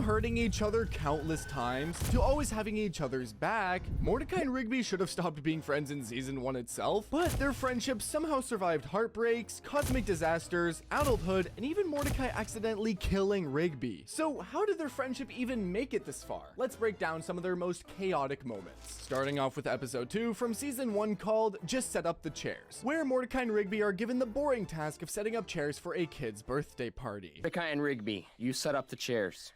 hurting each other countless times to always having each other's back, Mordecai and Rigby should have stopped being friends in season 1 itself, but their friendship somehow survived heartbreaks, cosmic disasters, adulthood, and even Mordecai accidentally killing Rigby. So how did their friendship even make it this far? Let's break down some of their most chaotic moments. Starting off with episode 2 from season 1 called Just Set Up the Chairs, where Mordecai and Rigby are given the boring task of setting up chairs for a kid's birthday party. Mordecai and Rigby, you set up the chairs.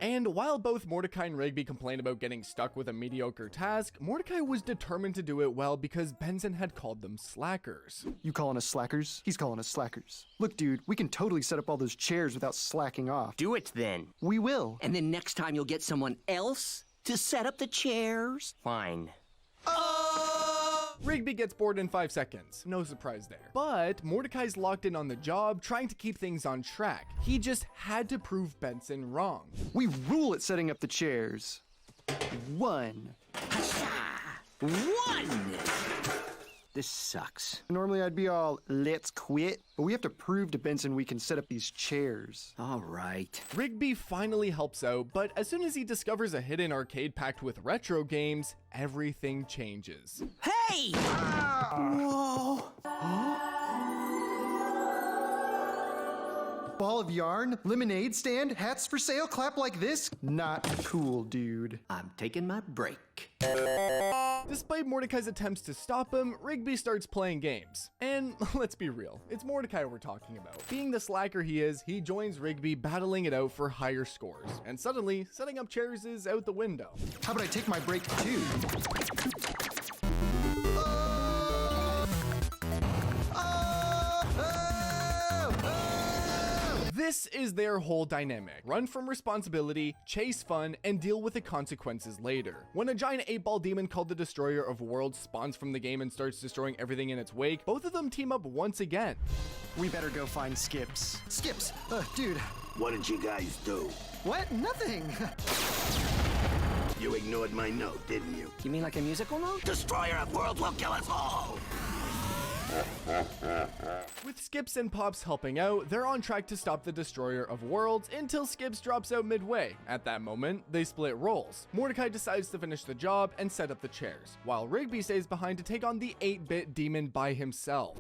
And while both Mordecai and Rigby complained about getting stuck with a mediocre task, Mordecai was determined to do it well because Benson had called them slackers. You calling us slackers? He's calling us slackers. Look, dude, we can totally set up all those chairs without slacking off. Do it then. We will. And then next time you'll get someone else to set up the chairs? Fine. Rigby gets bored in 5 seconds, no surprise there. But Mordecai's locked in on the job, trying to keep things on track. He just had to prove Benson wrong. We rule at setting up the chairs. 1. One! This sucks. Normally I'd be all, let's quit, but we have to prove to Benson we can set up these chairs. All right. Rigby finally helps out, but as soon as he discovers a hidden arcade packed with retro games, everything changes. Hey! Whoa! Ball of yarn, lemonade stand, hats for sale, clap like this? Not cool, dude. I'm taking my break. Despite Mordecai's attempts to stop him, Rigby starts playing games. And let's be real, it's Mordecai we're talking about. Being the slacker he is, he joins Rigby battling it out for higher scores. And suddenly, setting up chairs is out the window. How about I take my break too? This is their whole dynamic. Run from responsibility, chase fun, and deal with the consequences later. When a giant 8-ball demon called the Destroyer of Worlds spawns from the game and starts destroying everything in its wake, both of them team up once again. We better go find Skips. Skips! Dude. What did you guys do? What? Nothing. You ignored my note, didn't you? You mean like a musical note? Destroyer of worlds will kill us all! With Skips and Pops helping out, they're on track to stop the Destroyer of Worlds until Skips drops out midway. At that moment, they split roles. Mordecai decides to finish the job and set up the chairs, while Rigby stays behind to take on the 8-bit demon by himself.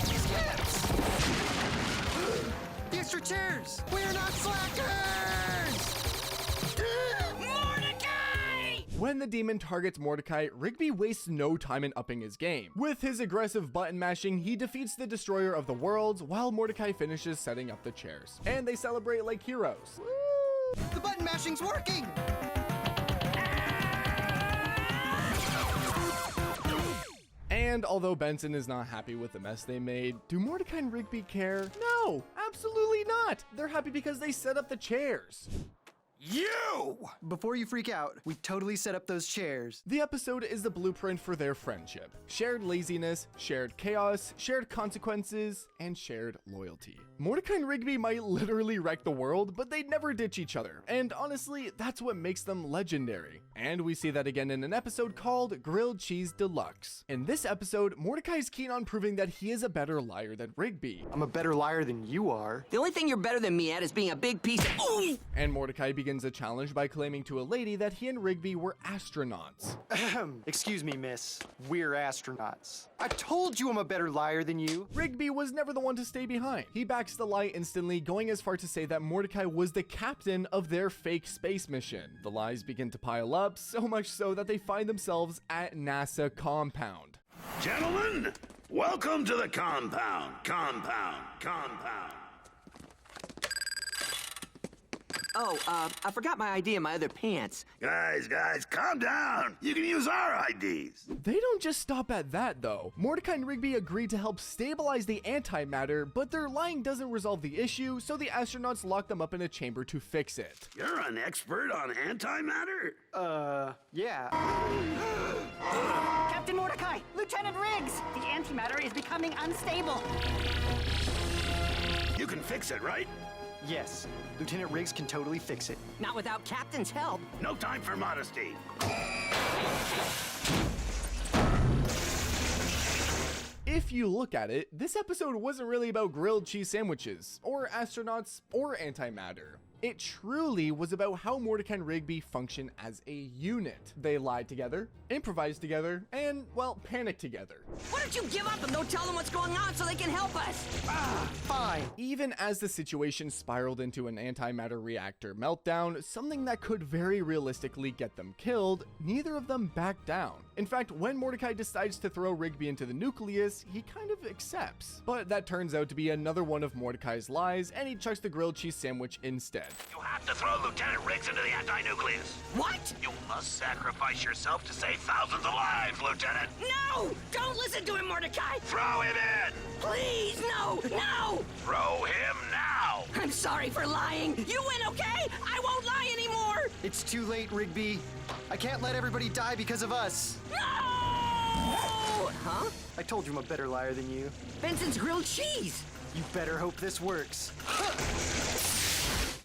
Skips! The extra chairs! We're not slackers! When the demon targets Mordecai, Rigby wastes no time in upping his game. With his aggressive button mashing, he defeats the Destroyer of the Worlds while Mordecai finishes setting up the chairs. And they celebrate like heroes. Woo! The button mashing's working! And although Benson is not happy with the mess they made, do Mordecai and Rigby care? No, absolutely not! They're happy because they set up the chairs. You! Before you freak out, we totally set up those chairs. The episode is the blueprint for their friendship. Shared laziness, shared chaos, shared consequences, and shared loyalty. Mordecai and Rigby might literally wreck the world, but they'd never ditch each other. And honestly, that's what makes them legendary. And we see that again in an episode called Grilled Cheese Deluxe. In this episode, Mordecai is keen on proving that he is a better liar than Rigby. I'm a better liar than you are. The only thing you're better than me at is being a big piece of oof! And Mordecai begins a challenge by claiming to a lady that he and Rigby were astronauts. Excuse me, miss. We're astronauts. I told you I'm a better liar than you. Rigby was never the one to stay behind. He backs the lie instantly, going as far to say that Mordecai was the captain of their fake space mission. The lies begin to pile up, so much so that they find themselves at NASA compound. Gentlemen, welcome to the compound. Oh, I forgot my ID in my other pants. Guys, calm down. You can use our IDs. They don't just stop at that, though. Mordecai and Rigby agreed to help stabilize the antimatter, but their lying doesn't resolve the issue, so the astronauts lock them up in a chamber to fix it. You're an expert on antimatter? Yeah. Captain Mordecai! Lieutenant Riggs! The antimatter is becoming unstable. You can fix it, right? Yes. Lieutenant Riggs can totally fix it. Not without Captain's help. No time for modesty. If you look at it, this episode wasn't really about grilled cheese sandwiches, or astronauts, or antimatter. It truly was about how Mordecai and Rigby function as a unit. They lied together, improvised together, and, well, panicked together. Why don't you give up and go tell them what's going on so they can help us? Fine. Even as the situation spiraled into an antimatter reactor meltdown, something that could very realistically get them killed, neither of them backed down. In fact, when Mordecai decides to throw Rigby into the nucleus, he kind of accepts. But that turns out to be another one of Mordecai's lies, and he chucks the grilled cheese sandwich instead. You have to throw Lieutenant Riggs into the anti-nucleus. What? You must sacrifice yourself to save thousands of lives, Lieutenant. No! Don't listen to him, Mordecai! Throw him in. Please, no! No! Throw him now. I'm sorry for lying. You win, okay? I won't lie anymore! It's too late, Rigby. I can't let everybody die because of us. No! Huh? I told you I'm a better liar than you. Benson's grilled cheese! You better hope this works.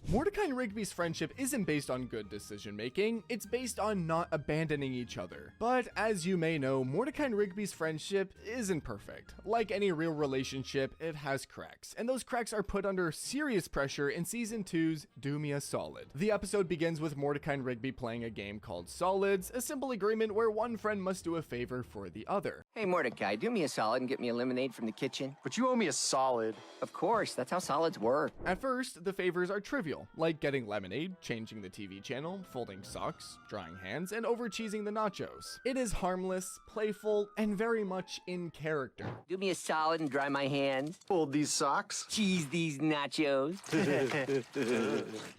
Mordecai and Rigby's friendship isn't based on good decision making, it's based on not abandoning each other. But as you may know, Mordecai and Rigby's friendship isn't perfect. Like any real relationship, it has cracks, and those cracks are put under serious pressure in Season 2's Do Me a Solid. The episode begins with Mordecai and Rigby playing a game called Solids, a simple agreement where one friend must do a favor for the other. Hey, Mordecai, do me a solid and get me a lemonade from the kitchen. But you owe me a solid. Of course, that's how solids work. At first, the favors are trivial, like getting lemonade, changing the TV channel, folding socks, drying hands, and over-cheesing the nachos. It is harmless, playful, and very much in character. Do me a solid and dry my hands. Fold these socks. Cheese these nachos.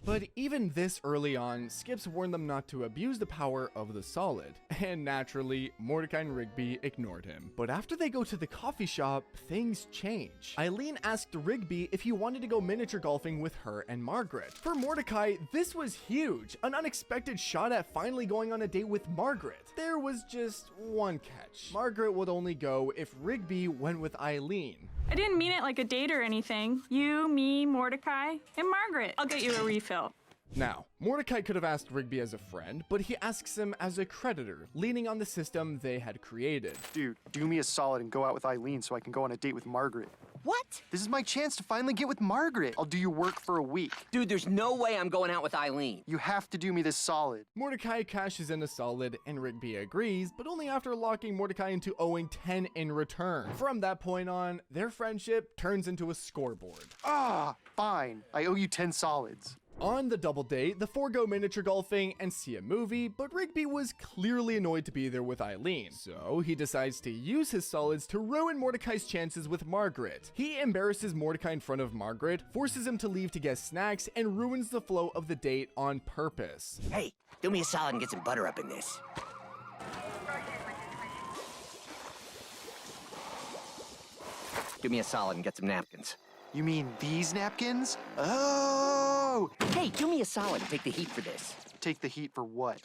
But even this early on, Skips warned them not to abuse the power of the solid, and naturally, Mordecai and Rigby ignored him. But after they go to the coffee shop, things change. Eileen asked Rigby if he wanted to go miniature golfing with her and Margaret. For Mordecai, this was huge, an unexpected shot at finally going on a date with Margaret. There was just one catch. Margaret would only go if Rigby went with Eileen. I didn't mean it like a date or anything. You, me, Mordecai, and Margaret. I'll get you a refill. Now, Mordecai could have asked Rigby as a friend, but he asks him as a creditor, leaning on the system they had created. Dude, do me a solid and go out with Eileen so I can go on a date with Margaret. What? This is my chance to finally get with Margaret. I'll do your work for a week. Dude, there's no way I'm going out with Eileen. You have to do me this solid. Mordecai cashes in a solid, and Rigby agrees, but only after locking Mordecai into owing 10 in return. From that point on, their friendship turns into a scoreboard. Ah, fine. I owe you 10 solids. On the double date, the four go miniature golfing and see a movie, but Rigby was clearly annoyed to be there with Eileen, so he decides to use his solids to ruin Mordecai's chances with Margaret. He embarrasses Mordecai in front of Margaret, forces him to leave to get snacks, and ruins the flow of the date on purpose. Hey, do me a solid and get some butter up in this. Do me a solid and get some napkins. You mean these napkins? Oh! Hey, do me a solid and take the heat for this. Take the heat for what?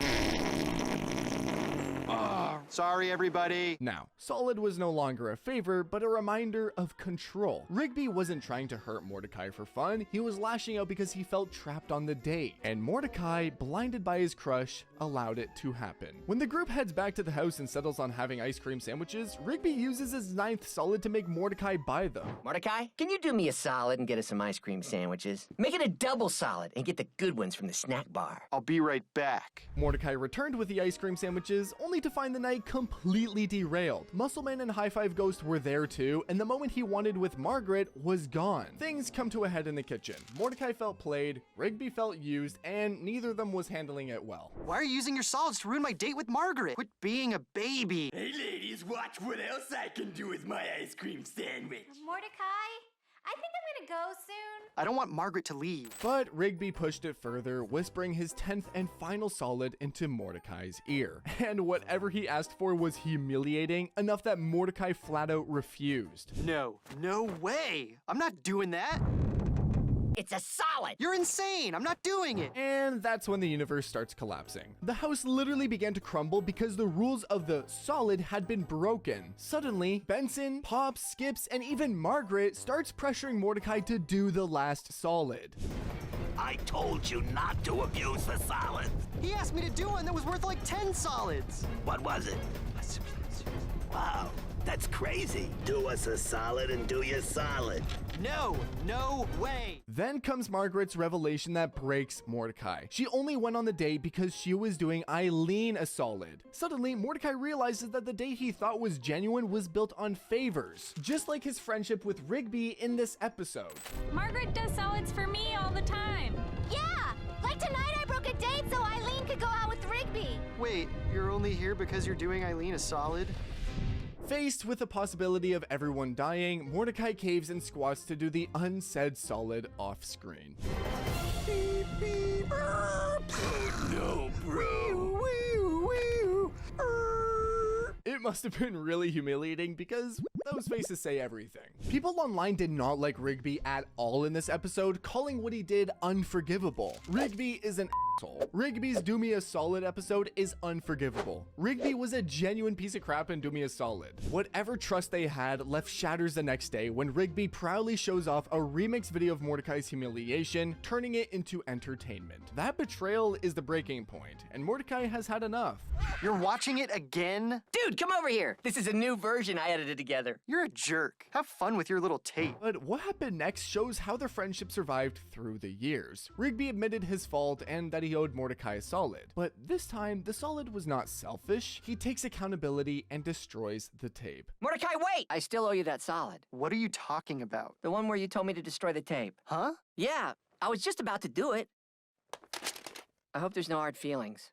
Sorry, everybody. Now, solid was no longer a favor, but a reminder of control. Rigby wasn't trying to hurt Mordecai for fun, he was lashing out because he felt trapped on the date, and Mordecai, blinded by his crush, allowed it to happen. When the group heads back to the house and settles on having ice cream sandwiches, Rigby uses his 9th solid to make Mordecai buy them. Mordecai, can you do me a solid and get us some ice cream sandwiches? Make it a double solid and get the good ones from the snack bar. I'll be right back. Mordecai returned with the ice cream sandwiches, only to find the night completely derailed. Muscleman and High Five Ghost were there too, and the moment he wanted with Margaret was gone. Things come to a head in the kitchen. Mordecai felt played, Rigby felt used, and neither of them was handling it well. Why are you using your solids to ruin my date with Margaret? Quit being a baby. Hey ladies, watch what else I can do with my ice cream sandwich. Mordecai, I think I'm gonna go soon. I don't want Margaret to leave. But Rigby pushed it further, whispering his 10th and final solid into Mordecai's ear. And whatever he asked for was humiliating, enough that Mordecai flat out refused. No way. I'm not doing that. It's a solid! You're insane. I'm not doing it. And that's when the universe starts collapsing. The house literally began to crumble because the rules of the solid had been broken. Suddenly, Benson, Pops, Skips, and even Margaret starts pressuring Mordecai to do the last solid. I told you not to abuse the solids. He asked me to do one that was worth like 10 solids. What was it? Wow. That's crazy. Do us a solid and do you solid. No way. Then comes Margaret's revelation that breaks Mordecai. She only went on the date because she was doing Eileen a solid. Suddenly, Mordecai realizes that the date he thought was genuine was built on favors, just like his friendship with Rigby in this episode. Margaret does solids for me all the time. Yeah, like tonight I broke a date so Eileen could go out with Rigby. Wait, you're only here because you're doing Eileen a solid? Faced with the possibility of everyone dying, Mordecai caves and squats to do the unsaid solid off-screen. No, bro. It must have been really humiliating because those faces say everything. People online did not like Rigby at all in this episode, calling what he did unforgivable. Rigby is an asshole. Rigby's Do Me a Solid episode is unforgivable. Rigby was a genuine piece of crap in Do Me a Solid. Whatever trust they had left shatters the next day when Rigby proudly shows off a remix video of Mordecai's humiliation, turning it into entertainment. That betrayal is the breaking point, and Mordecai has had enough. You're watching it again? Dude, come over here. This is a new version I edited together. You're a jerk. Have fun with your little tape. But what happened next shows how their friendship survived through the years. Rigby admitted his fault and that he owed Mordecai a solid. But this time, the solid was not selfish. He takes accountability and destroys the tape. Mordecai, wait! I still owe you that solid. What are you talking about? The one where you told me to destroy the tape. Huh? Yeah, I was just about to do it. I hope there's no hard feelings.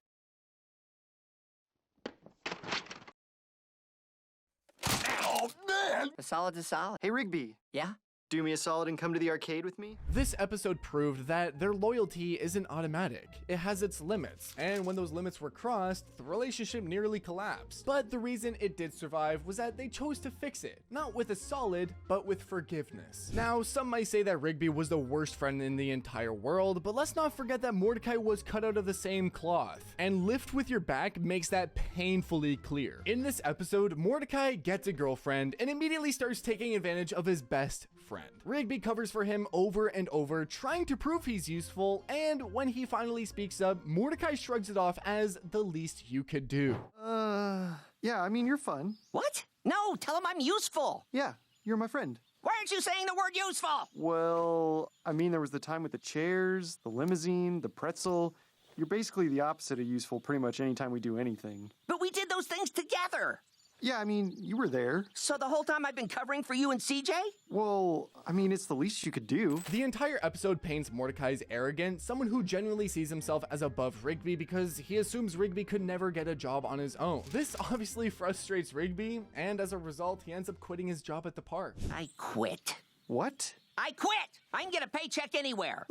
Oh, man! A solid's a solid. Hey, Rigby. Yeah? Do me a solid and come to the arcade with me? This episode proved that their loyalty isn't automatic. It has its limits, and when those limits were crossed, the relationship nearly collapsed. But the reason it did survive was that they chose to fix it, not with a solid, but with forgiveness. Now, some might say that Rigby was the worst friend in the entire world, but let's not forget that Mordecai was cut out of the same cloth, and Lift With Your Back makes that painfully clear. In this episode, Mordecai gets a girlfriend and immediately starts taking advantage of his best friend. Rigby covers for him over and over, trying to prove he's useful, and when he finally speaks up, Mordecai shrugs it off as the least you could do. Yeah, I mean, you're fun. What? No, tell him I'm useful. Yeah, you're my friend. Why aren't you saying the word useful? Well, I mean, there was the time with the chairs, the limousine, the pretzel. You're basically the opposite of useful pretty much anytime we do anything. But we did those things together. Yeah, I mean, you were there. So the whole time I've been covering for you and CJ? Well, I mean, it's the least you could do. The entire episode paints Mordecai as arrogant, someone who genuinely sees himself as above Rigby because he assumes Rigby could never get a job on his own. This obviously frustrates Rigby, and as a result, he ends up quitting his job at the park. I quit. What? I quit! I can get a paycheck anywhere.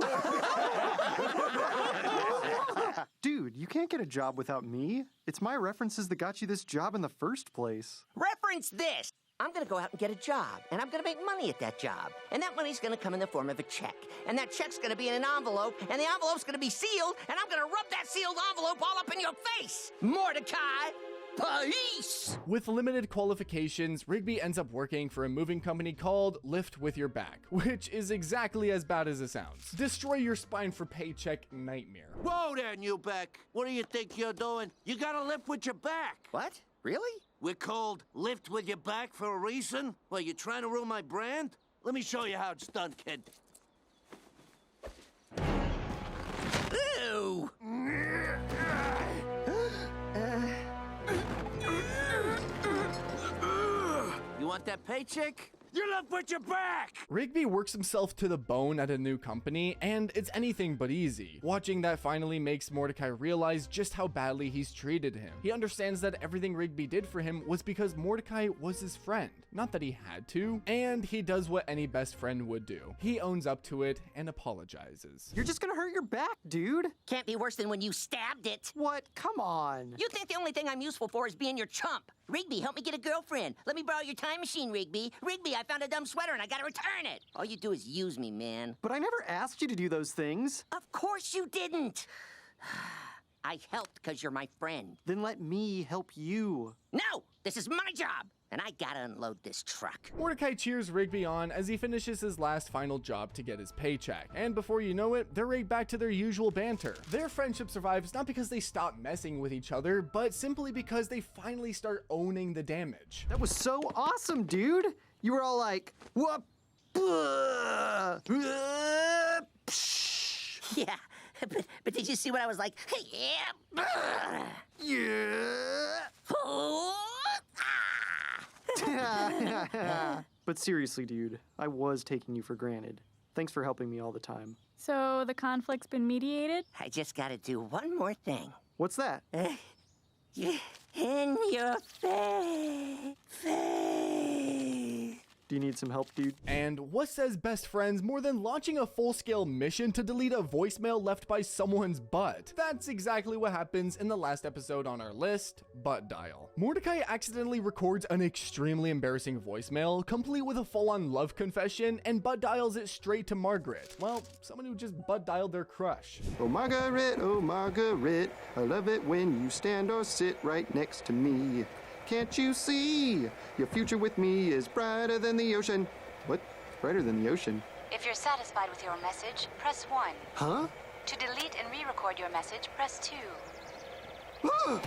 Dude, you can't get a job without me. It's my references that got you this job in the first place. Reference this. I'm gonna go out and get a job, and I'm gonna make money at that job. And that money's gonna come in the form of a check. And that check's gonna be in an envelope, and the envelope's gonna be sealed, and I'm gonna rub that sealed envelope all up in your face! Mordecai! Peace! With limited qualifications, Rigby ends up working for a moving company called Lift With Your Back, which is exactly as bad as it sounds. Destroy your spine for paycheck nightmare. Whoa there, Newbeck. What do you think you're doing? You gotta lift with your back. What? Really? We're called Lift With Your Back for a reason? Well, you trying to ruin my brand? Let me show you how it's done, kid. Ew! You want that paycheck? You lift with your back! Rigby works himself to the bone at a new company, and it's anything but easy. Watching that finally makes Mordecai realize just how badly he's treated him. He understands that everything Rigby did for him was because Mordecai was his friend, not that he had to, and he does what any best friend would do. He owns up to it and apologizes. You're just gonna hurt your back, dude. Can't be worse than when you stabbed it. What? Come on. You think the only thing I'm useful for is being your chump. Rigby, help me get a girlfriend. Let me borrow your time machine, Rigby. Rigby, I found a dumb sweater and I gotta return it. All you do is use me, man. But I never asked you to do those things. Of course you didn't. I helped because you're my friend. Then let me help you. No, this is my job. and I gotta unload this truck. Mordecai cheers Rigby on as he finishes his last final job to get his paycheck, and before you know it, they're right back to their usual banter. Their friendship survives not because they stop messing with each other, but simply because they finally start owning the damage. That was so awesome, dude. You were all like, whoop. Yeah, but did you see what I was like? Yeah. Yeah. But seriously, dude, I was taking you for granted. Thanks for helping me all the time. So the conflict's been mediated? I just gotta do one more thing. What's that? In your face. Do you need some help, dude? And what says best friends more than launching a full-scale mission to delete a voicemail left by someone's butt? That's exactly what happens in the last episode on our list, Butt Dial. Mordecai accidentally records an extremely embarrassing voicemail, complete with a full-on love confession, and butt dials it straight to Margaret. Well, someone who just butt dialed their crush. Oh, Margaret, I love it when you stand or sit right next to me. Can't you see? Your future with me is brighter than the ocean. What? Brighter than the ocean? If you're satisfied with your message, press 1. Huh? To delete and re-record your message, press 2. No!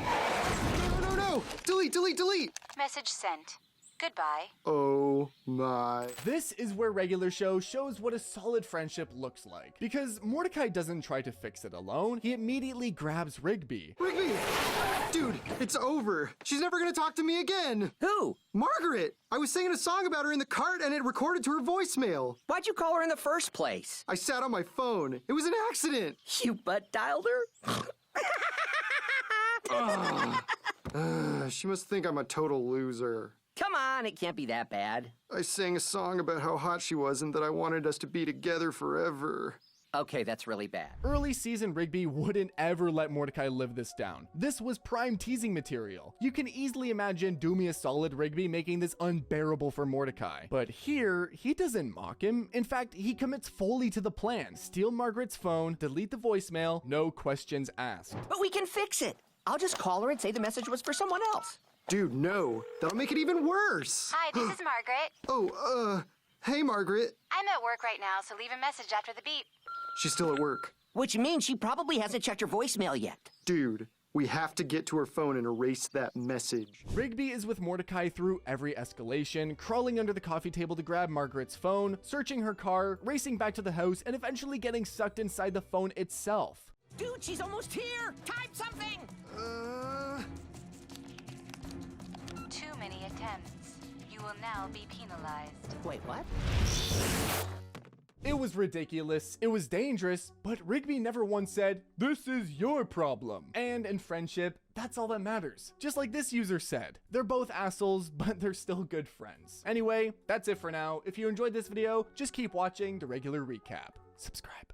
Delete! Message sent. Goodbye. Oh my. This is where Regular Show shows what a solid friendship looks like. Because Mordecai doesn't try to fix it alone, he immediately grabs Rigby. Rigby! Dude, it's over. She's never gonna talk to me again. Who? Margaret! I was singing a song about her in the cart and it recorded to her voicemail. Why'd you call her in the first place? I sat on my phone. It was an accident. You butt dialed her? She must think I'm a total loser. Come on, it can't be that bad. I sang a song about how hot she was and that I wanted us to be together forever. Okay, that's really bad. Early season Rigby wouldn't ever let Mordecai live this down. This was prime teasing material. You can easily imagine Do Me a Solid Rigby making this unbearable for Mordecai. But here, he doesn't mock him. In fact, he commits fully to the plan. Steal Margaret's phone, delete the voicemail, no questions asked. But we can fix it. I'll just call her and say the message was for someone else. Dude, no. That'll make it even worse. Hi, this is Margaret. Oh, hey, Margaret. I'm at work right now, so leave a message after the beep. She's still at work. Which means she probably hasn't checked her voicemail yet. Dude, we have to get to her phone and erase that message. Rigby is with Mordecai through every escalation, crawling under the coffee table to grab Margaret's phone, searching her car, racing back to the house, and eventually getting sucked inside the phone itself. Dude, she's almost here! Type something! Too many attempts. You will now be penalized. Wait, what? It was ridiculous, it was dangerous, but Rigby never once said, "This is your problem." And in friendship, that's all that matters. Just like this user said. They're both assholes, but they're still good friends. Anyway, that's it for now. If you enjoyed this video, just keep watching the regular recap. Subscribe.